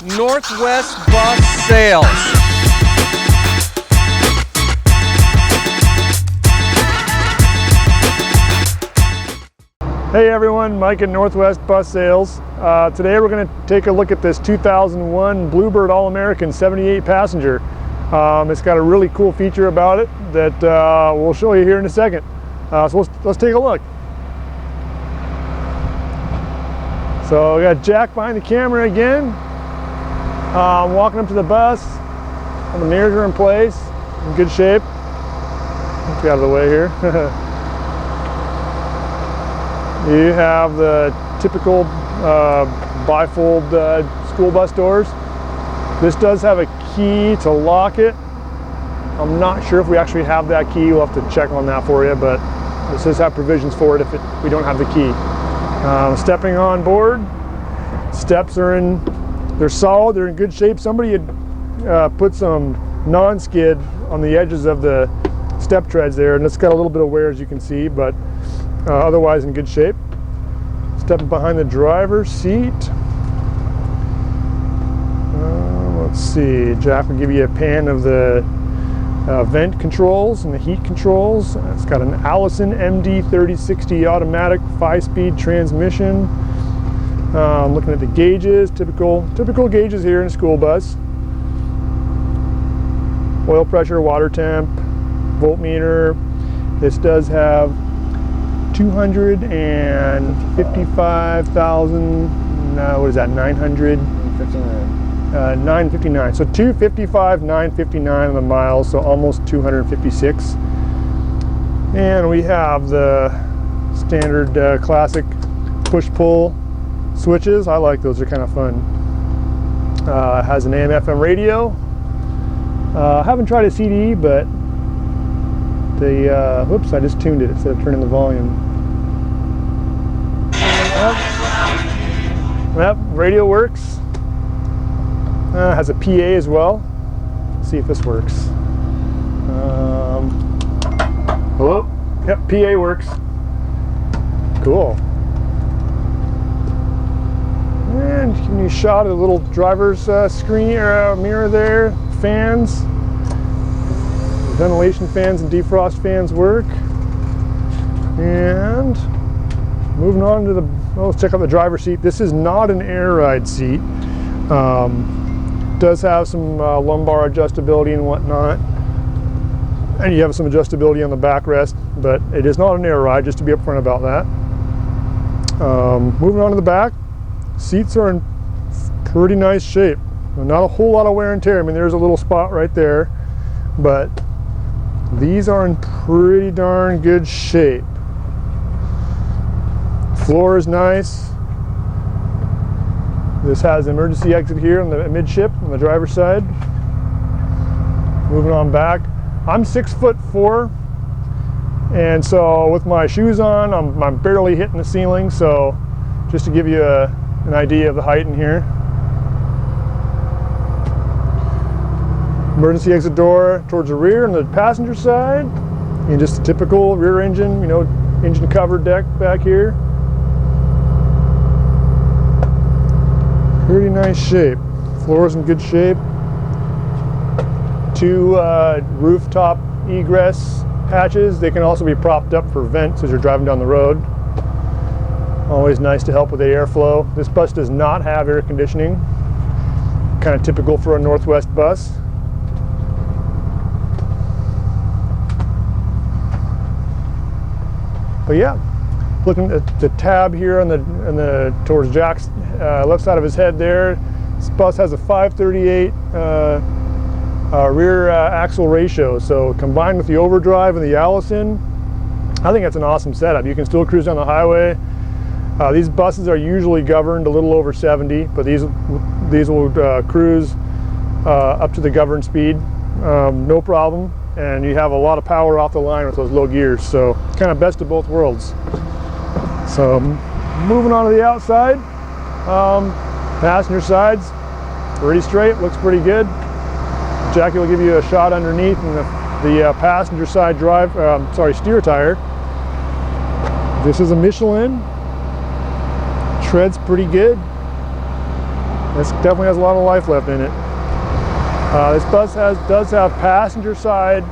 Northwest Bus Sales. Hey everyone, Mike at Northwest Bus Sales. Today we're going to take a look at this 2001 Bluebird All-American 78 passenger. It's got a really cool feature about it that we'll show you here in a second. So let's take a look. So we got Jack behind the camera again. Walking up to the bus. All the mirrors are in place, in good shape. Let's get out of the way here. You have the typical bifold school bus doors. This does have a key to lock it. I'm not sure if we actually have that key. We'll have to check on that for you, but this does have provisions for it if we don't have the key. Stepping on board, steps are they're solid, they're in good shape. Somebody had put some non-skid on the edges of the step treads there, and it's got a little bit of wear as you can see, but otherwise in good shape. Stepping behind the driver's seat. Let's see, Jack will give you a pan of the vent controls and the heat controls. It's got an Allison MD3060 automatic 5-speed transmission. Looking at the gauges, typical gauges here in a school bus. Oil pressure, water temp, voltmeter. This does have 255,000, what is that, 959. So 255, 959 on the miles, so almost 256. And we have the standard classic push-pull switches. I like those, they're kind of fun. Has an AM/FM radio. Haven't tried a CD, but whoops, I just tuned it instead of turning the volume. Yep, radio works. Has a PA as well. Let's see if this works. Hello? Yep, PA works. Cool. And giving you a shot of the little driver's screen mirror there. Fans. Ventilation fans and defrost fans work. And moving on to let's check out the driver's seat. This is not an air ride seat. Does have some lumbar adjustability and whatnot. And you have some adjustability on the backrest, but it is not an air ride, just to be upfront about that. Moving on to the back, seats are in pretty nice shape. Not a whole lot of wear and tear. I mean, there's a little spot right there, but these are in pretty darn good shape. Floor is nice. This has an emergency exit here on the midship on the driver's side. Moving on back. I'm 6'4", and so with my shoes on, I'm barely hitting the ceiling. So just to give you an idea of the height in here. Emergency exit door towards the rear on the passenger side, and just a typical rear engine, engine cover deck back here. Pretty nice shape. Floor's in good shape. Two rooftop egress hatches. They can also be propped up for vents as you're driving down the road. Always nice to help with the airflow. This bus does not have air conditioning. Kind of typical for a Northwest bus. But yeah, looking at the tab here on the towards Jack's left side of his head there. This bus has a 538 rear axle ratio. So combined with the overdrive and the Allison, I think that's an awesome setup. You can still cruise down the highway. These buses are usually governed a little over 70, but these will cruise up to the governed speed, no problem. And you have a lot of power off the line with those low gears, so kind of best of both worlds. So moving on to the outside, passenger sides, pretty straight, looks pretty good. Jackie will give you a shot underneath in the passenger side steer tire. This is a Michelin, treads pretty good. This definitely has a lot of life left in it. This bus does have passenger side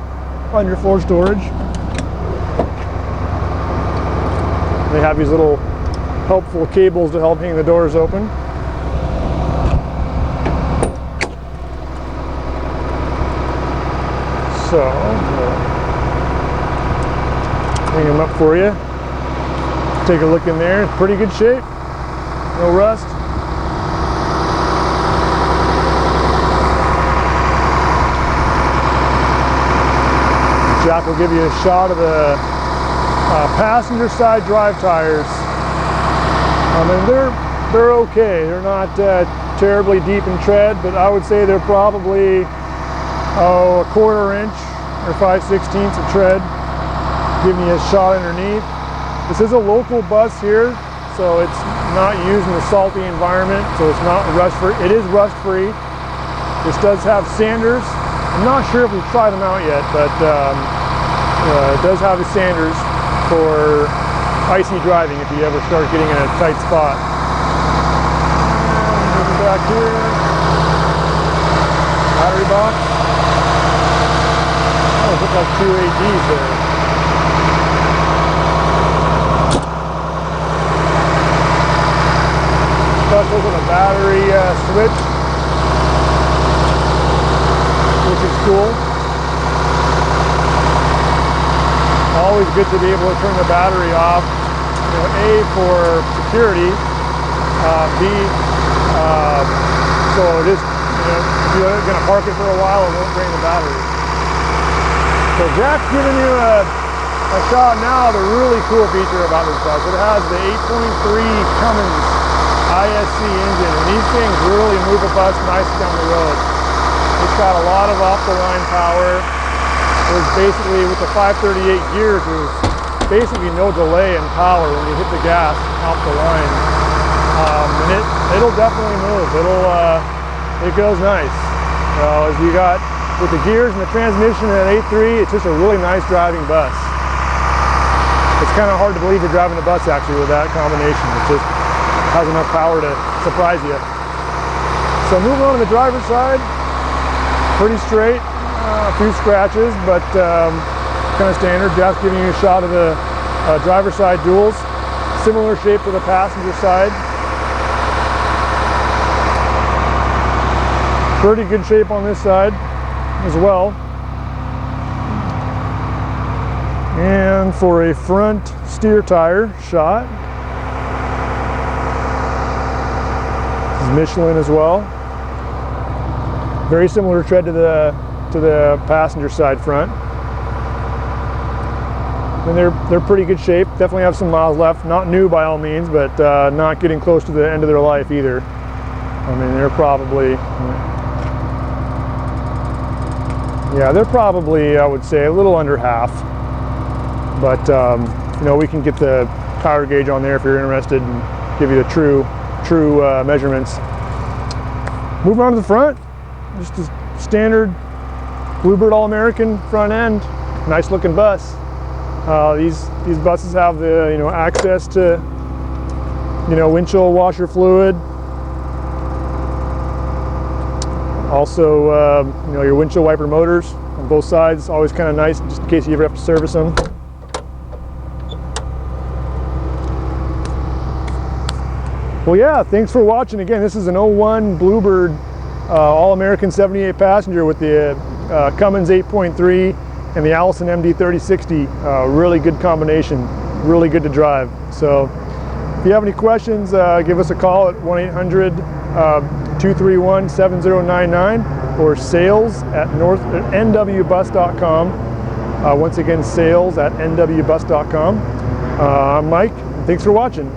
underfloor storage. They have these little helpful cables to help hang the doors open. So, hang them up for you. Take a look in there. It's pretty good shape. No rust. Jack will give you a shot of the passenger side drive tires. They're okay. They're not terribly deep in tread, but I would say they're probably a 1/4 inch or 5/16 of tread. Give me a shot underneath. This is a local bus here, so it's not used in a salty environment, so it's not rust free. It is rust free. This does have sanders. I'm not sure if we've tried them out yet, but it does have the sanders for icy driving if you ever start getting in a tight spot. And moving back here, battery box. Oh, it looks like 2 ADs there. Plus with a battery switch, which is cool. Always good to be able to turn the battery off. You know, A, for security, B, so just, if you're going to park it for a while, it won't drain the battery. So Jack's giving you a shot now of the really cool feature about this bus. It has the 8.3 Cummins ISC engine, and these things really move a bus nice down the road. It's got a lot of off-the-line power. There's basically, with the 538 gears, there's basically no delay in power when you hit the gas off the line. And it'll definitely move. It goes nice. As you got with the gears and the transmission at 8.3, it's just a really nice driving bus. It's kind of hard to believe you're driving a bus actually with that combination. It just has enough power to surprise you. So moving on to the driver's side, pretty straight. A few scratches, but kind of standard. Jack's giving you a shot of the driver's side duals. Similar shape to the passenger side. Pretty good shape on this side as well. And for a front steer tire shot, this is Michelin as well. Very similar tread to the passenger side front. And they're pretty good shape. Definitely have some miles left. Not new by all means, but not getting close to the end of their life either. I mean, they're probably, they're probably, I would say, a little under half. But we can get the power gauge on there if you're interested and give you the true measurements. Moving on to the front, just a standard Bluebird All-American front end. Nice looking bus. These buses have the access to windshield washer fluid. Also your windshield wiper motors on both sides. Always kind of nice just in case you ever have to service them. Well, yeah, thanks for watching. Again, this is an 01 Bluebird All-American 78 passenger with the Cummins 8.3 and the Allison MD3060. Really good combination, really good to drive. So if you have any questions, give us a call at 1-800-231-7099 or sales@nwbus.com. Once again, sales@nwbus.com. I'm Mike, thanks for watching.